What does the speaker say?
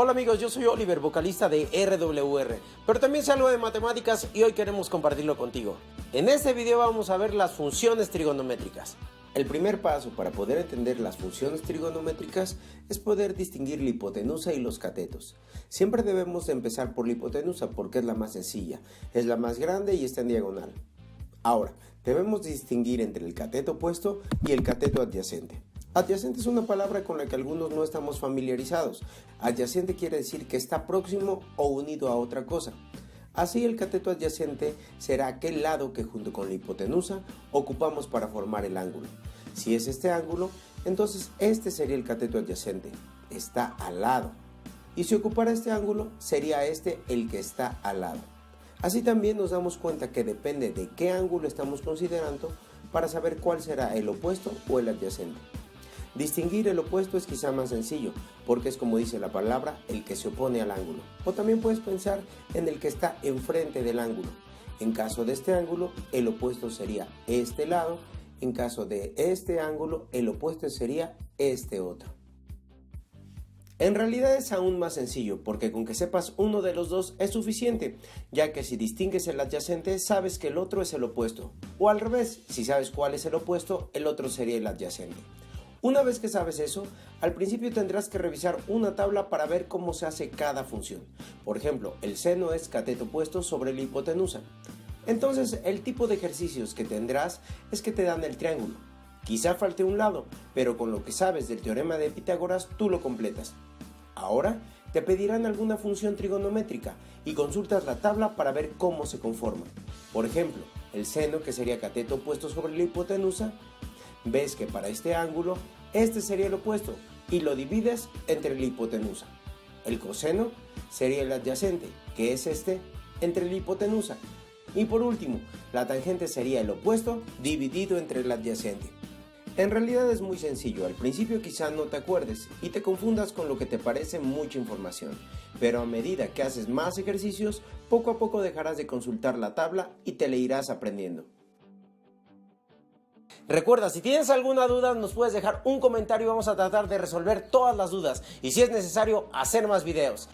Hola amigos, yo soy Oliver, vocalista de RWR, pero también sé algo de matemáticas y hoy queremos compartirlo contigo. En este video vamos a ver las funciones trigonométricas. El primer paso para poder entender las funciones trigonométricas es poder distinguir la hipotenusa y los catetos. Siempre debemos de empezar por la hipotenusa porque es la más sencilla, es la más grande y está en diagonal. Ahora, debemos distinguir entre el cateto opuesto y el cateto adyacente. Adyacente es una palabra con la que algunos no estamos familiarizados. Adyacente quiere decir que está próximo o unido a otra cosa. Así, el cateto adyacente será aquel lado que junto con la hipotenusa ocupamos para formar el ángulo. Si es este ángulo, entonces este sería el cateto adyacente, está al lado. Y si ocupara este ángulo, sería este el que está al lado. Así también nos damos cuenta que depende de qué ángulo estamos considerando para saber cuál será el opuesto o el adyacente. Distinguir el opuesto es quizá más sencillo, porque es como dice la palabra, el que se opone al ángulo. O también puedes pensar en el que está enfrente del ángulo. En caso de este ángulo, el opuesto sería este lado. En caso de este ángulo, el opuesto sería este otro. En realidad es aún más sencillo, porque con que sepas uno de los dos es suficiente, ya que si distingues el adyacente, sabes que el otro es el opuesto. O al revés, si sabes cuál es el opuesto, el otro sería el adyacente. Una vez que sabes eso, al principio tendrás que revisar una tabla para ver cómo se hace cada función. Por ejemplo, el seno es cateto opuesto sobre la hipotenusa. Entonces, el tipo de ejercicios que tendrás es que te dan el triángulo. Quizá falte un lado, pero con lo que sabes del teorema de Pitágoras, tú lo completas. Ahora, te pedirán alguna función trigonométrica y consultas la tabla para ver cómo se conforma. Por ejemplo, el seno, que sería cateto opuesto sobre la hipotenusa. Ves que para este ángulo, este sería el opuesto y lo divides entre la hipotenusa. El coseno sería el adyacente, que es este, entre la hipotenusa. Y por último, la tangente sería el opuesto dividido entre el adyacente. En realidad es muy sencillo, al principio quizá no te acuerdes y te confundas con lo que te parece mucha información, pero a medida que haces más ejercicios, poco a poco dejarás de consultar la tabla y te le irás aprendiendo. Recuerda, si tienes alguna duda nos puedes dejar un comentario y vamos a tratar de resolver todas las dudas y si es necesario hacer más videos.